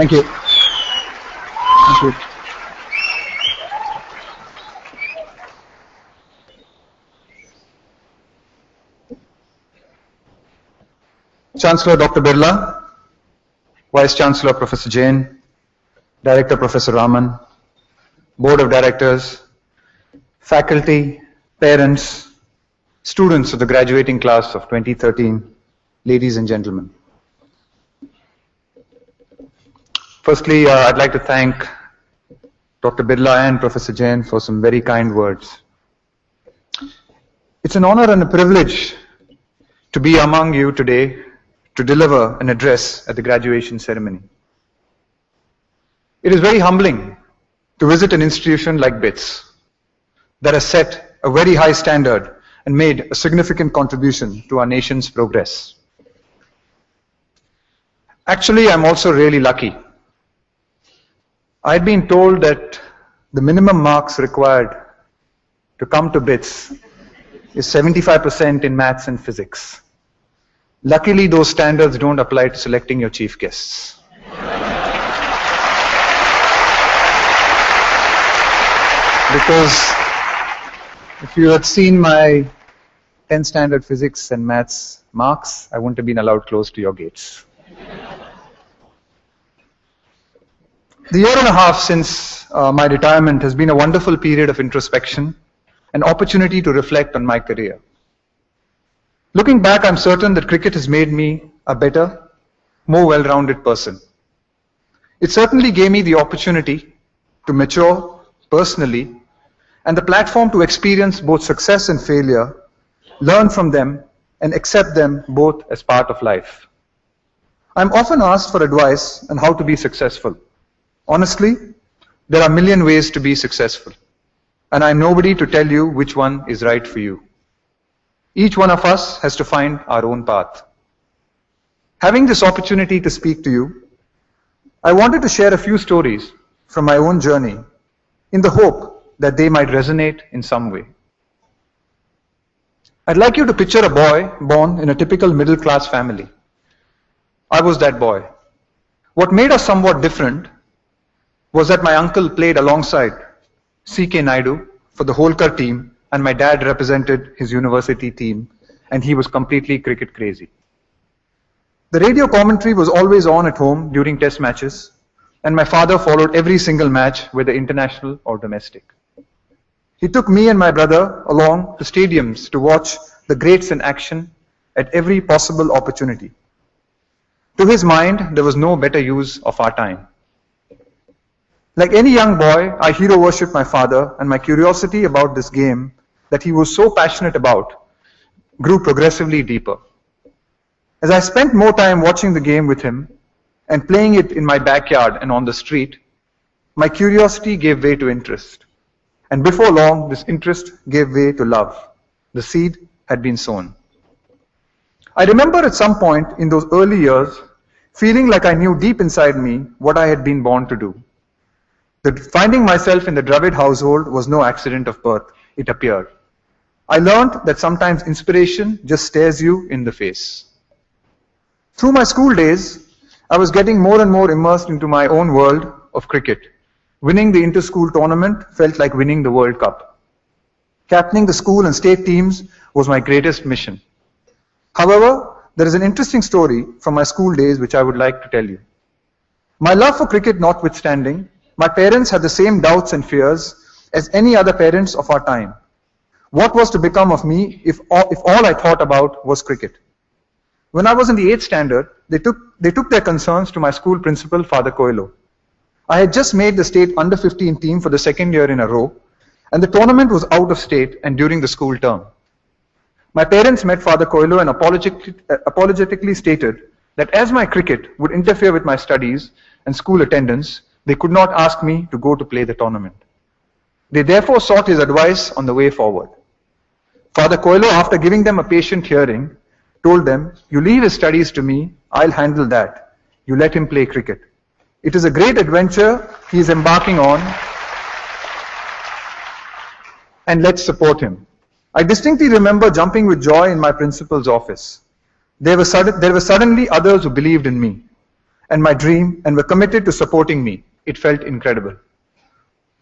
Thank you. Thank you. Chancellor Dr. Birla, Vice Chancellor Professor Jain, Director Professor Raman, Board of Directors, faculty, parents, students of the graduating class of 2013, ladies and gentlemen. Firstly, I'd like to thank Dr. Birla and Professor Jain for some very kind words. It's an honor and a privilege to be among you today to deliver an address at the graduation ceremony. It is very humbling to visit an institution like BITS that has set a very high standard and made a significant contribution to our nation's progress. Actually, I'm also really lucky. I'd been told that the minimum marks required to come to BITS is 75% in maths and physics. Luckily, those standards don't apply to selecting your chief guests. Because if you had seen my 10th standard physics and maths marks, I wouldn't have been allowed close to your gates. The year and a half since my retirement has been a wonderful period of introspection, an opportunity to reflect on my career. Looking back, I'm certain that cricket has made me a better, more well-rounded person. It certainly gave me the opportunity to mature personally and the platform to experience both success and failure, learn from them, and accept them both as part of life. I'm often asked for advice on how to be successful. Honestly, there are a million ways to be successful, and I'm nobody to tell you which one is right for you. Each one of us has to find our own path. Having this opportunity to speak to you, I wanted to share a few stories from my own journey in the hope that they might resonate in some way. I'd like you to picture a boy born in a typical middle-class family. I was that boy. What made us somewhat different was that my uncle played alongside C.K. Naidu for the Holkar team, and my dad represented his university team, and he was completely cricket crazy. The radio commentary was always on at home during test matches, and my father followed every single match, whether international or domestic. He took me and my brother along to stadiums to watch the greats in action at every possible opportunity. To his mind, there was no better use of our time. Like any young boy, I hero worshipped my father, and my curiosity about this game that he was so passionate about grew progressively deeper. As I spent more time watching the game with him and playing it in my backyard and on the street, my curiosity gave way to interest. And before long, this interest gave way to love. The seed had been sown. I remember at some point in those early years feeling like I knew deep inside me what I had been born to do. That finding myself in the Dravid household was no accident of birth, it appeared. I learned that sometimes inspiration just stares you in the face. Through my school days, I was getting more and more immersed into my own world of cricket. Winning the inter-school tournament felt like winning the World Cup. Captaining the school and state teams was my greatest mission. However, there is an interesting story from my school days which I would like to tell you. My love for cricket notwithstanding, my parents had the same doubts and fears as any other parents of our time. What was to become of me if all I thought about was cricket? When I was in the 8th standard, they took their concerns to my school principal, Father Coelho. I had just made the state under-15 team for the second year in a row, and the tournament was out of state and during the school term. My parents met Father Coelho and apologetically stated that as my cricket would interfere with my studies and school attendance, they could not ask me to go to play the tournament. They therefore sought his advice on the way forward. Father Coelho, after giving them a patient hearing, told them, "You leave his studies to me, I'll handle that. You let him play cricket. It is a great adventure he is embarking on, and let's support him." I distinctly remember jumping with joy in my principal's office. There were suddenly others who believed in me. and my dream and were committed to supporting me. It felt incredible.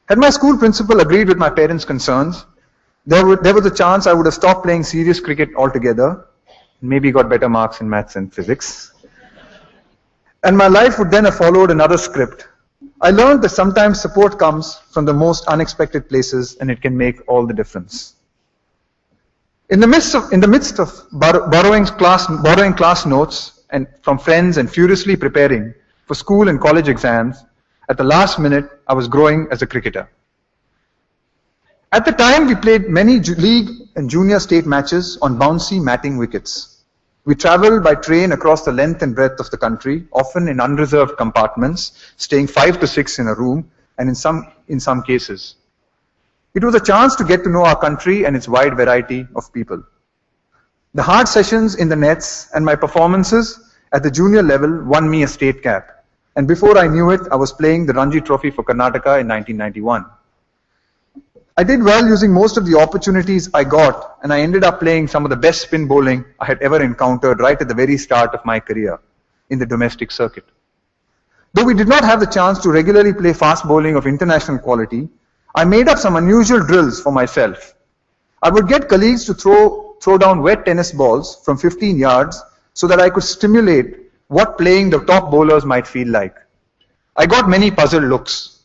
Had my school principal agreed with my parents' concerns, there was a chance I would have stopped playing serious cricket altogether, maybe got better marks in maths and physics, and my life would then have followed another script. I learned that sometimes support comes from the most unexpected places, and it can make all the difference. In the midst of borrowing class notes and from friends and furiously preparing for school and college exams, at the last minute, I was growing as a cricketer. At the time, we played many league and junior state matches on bouncy matting wickets. We traveled by train across the length and breadth of the country, often in unreserved compartments, staying 5 to 6 in a room, and in some cases. It was a chance to get to know our country and its wide variety of people. The hard sessions in the nets and my performances at the junior level won me a state cap. And before I knew it, I was playing the Ranji Trophy for Karnataka in 1991. I did well using most of the opportunities I got, and I ended up playing some of the best spin bowling I had ever encountered right at the very start of my career in the domestic circuit. Though we did not have the chance to regularly play fast bowling of international quality, I made up some unusual drills for myself. I would get colleagues to throw down wet tennis balls from 15 yards so that I could stimulate what playing the top bowlers might feel like. I got many puzzled looks.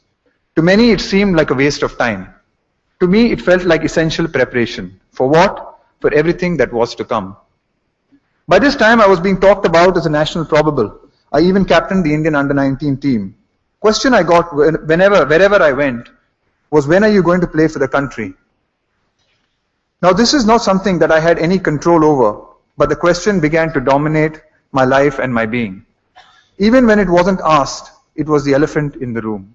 To many, it seemed like a waste of time. To me, it felt like essential preparation. For what? For everything that was to come. By this time, I was being talked about as a national probable. I even captained the Indian under-19 team. Question I got wherever I went was, when are you going to play for the country? Now, this is not something that I had any control over, but the question began to dominate my life and my being. Even when it wasn't asked, it was the elephant in the room.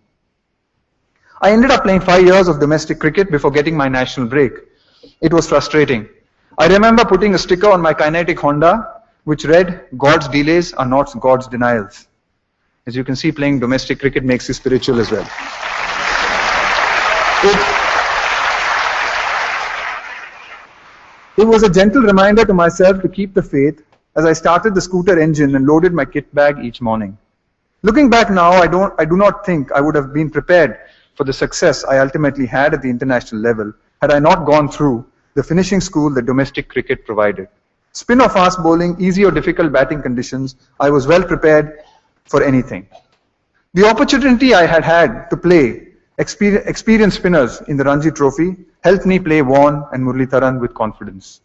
I ended up playing 5 years of domestic cricket before getting my national break. It was frustrating. I remember putting a sticker on my kinetic Honda which read, "God's delays are not God's denials." As you can see, playing domestic cricket makes you spiritual as well. It was a gentle reminder to myself to keep the faith as I started the scooter engine and loaded my kit bag each morning. Looking back now, I do not think I would have been prepared for the success I ultimately had at the international level had I not gone through the finishing school that domestic cricket provided. Spin or fast bowling, easy or difficult batting conditions, I was well prepared for anything. The opportunity I had to play experienced spinners in the Ranji Trophy helped me play Vaughan and Muralitharan with confidence.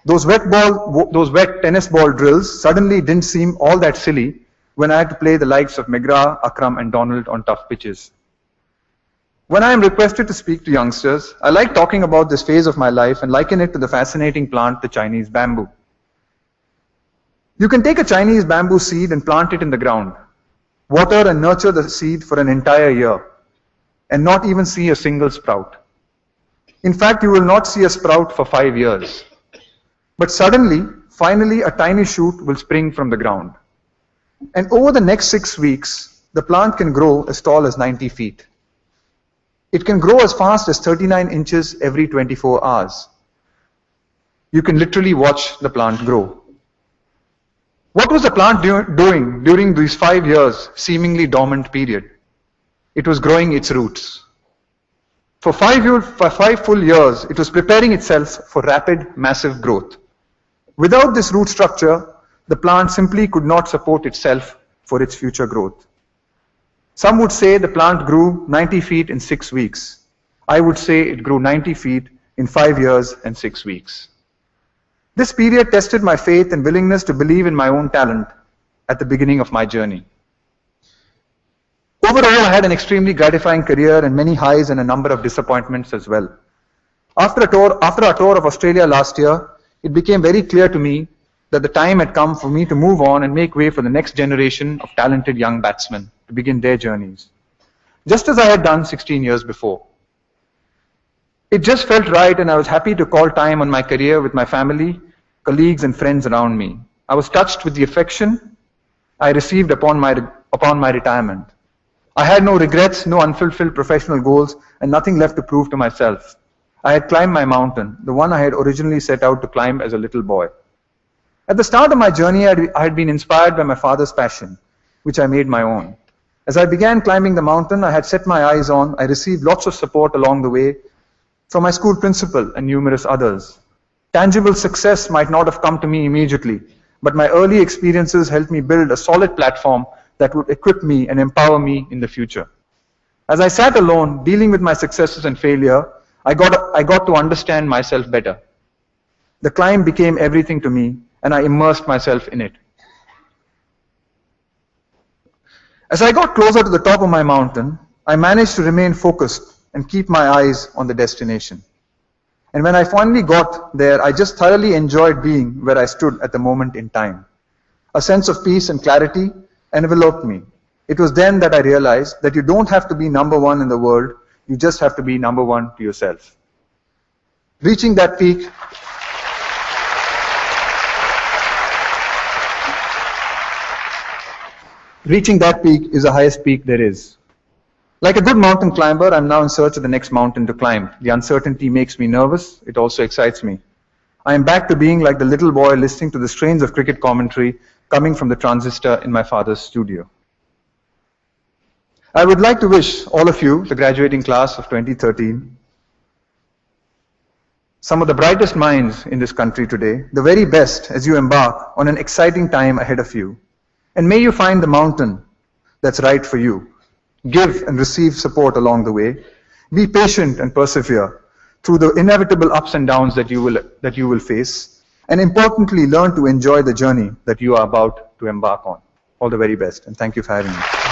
Those wet tennis ball drills suddenly didn't seem all that silly when I had to play the likes of McGrath, Akram and Donald on tough pitches. When I am requested to speak to youngsters, I like talking about this phase of my life and liken it to the fascinating plant, the Chinese bamboo. You can take a Chinese bamboo seed and plant it in the ground, water and nurture the seed for an entire year, and not even see a single sprout. In fact, you will not see a sprout for 5 years. But suddenly, finally, a tiny shoot will spring from the ground. And over the next 6 weeks, the plant can grow as tall as 90 feet. It can grow as fast as 39 inches every 24 hours. You can literally watch the plant grow. What was the plant doing during these 5 years, seemingly dormant period? It was growing its roots. For 5 full years, it was preparing itself for rapid, massive growth. Without this root structure, the plant simply could not support itself for its future growth. Some would say the plant grew 90 feet in 6 weeks. I would say it grew 90 feet in 5 years and 6 weeks. This period tested my faith and willingness to believe in my own talent at the beginning of my journey. Overall, I had an extremely gratifying career and many highs and a number of disappointments as well. After our tour of Australia last year, it became very clear to me that the time had come for me to move on and make way for the next generation of talented young batsmen to begin their journeys, just as I had done 16 years before. It just felt right, and I was happy to call time on my career with my family, colleagues and friends around me. I was touched with the affection I received upon my retirement. I had no regrets, no unfulfilled professional goals, and nothing left to prove to myself. I had climbed my mountain, the one I had originally set out to climb as a little boy. At the start of my journey, I had been inspired by my father's passion, which I made my own. As I began climbing the mountain I had set my eyes on, I received lots of support along the way from my school principal and numerous others. Tangible success might not have come to me immediately, but my early experiences helped me build a solid platform that would equip me and empower me in the future. As I sat alone, dealing with my successes and failure, I got to understand myself better. The climb became everything to me, and I immersed myself in it. As I got closer to the top of my mountain, I managed to remain focused and keep my eyes on the destination. And when I finally got there, I just thoroughly enjoyed being where I stood at the moment in time. A sense of peace and clarity enveloped me. It was then that I realized that you don't have to be number one in the world, you just have to be number one to yourself. Reaching that peak is the highest peak there is. Like a good mountain climber, I'm now in search of the next mountain to climb. The uncertainty makes me nervous, it also excites me. I am back to being like the little boy listening to the strains of cricket commentary coming from the transistor in my father's studio. I would like to wish all of you, the graduating class of 2013, some of the brightest minds in this country today, the very best as you embark on an exciting time ahead of you. And may you find the mountain that's right for you. Give and receive support along the way. Be patient and persevere through the inevitable ups and downs that you will face. And importantly, learn to enjoy the journey that you are about to embark on. All the very best, and thank you for having me.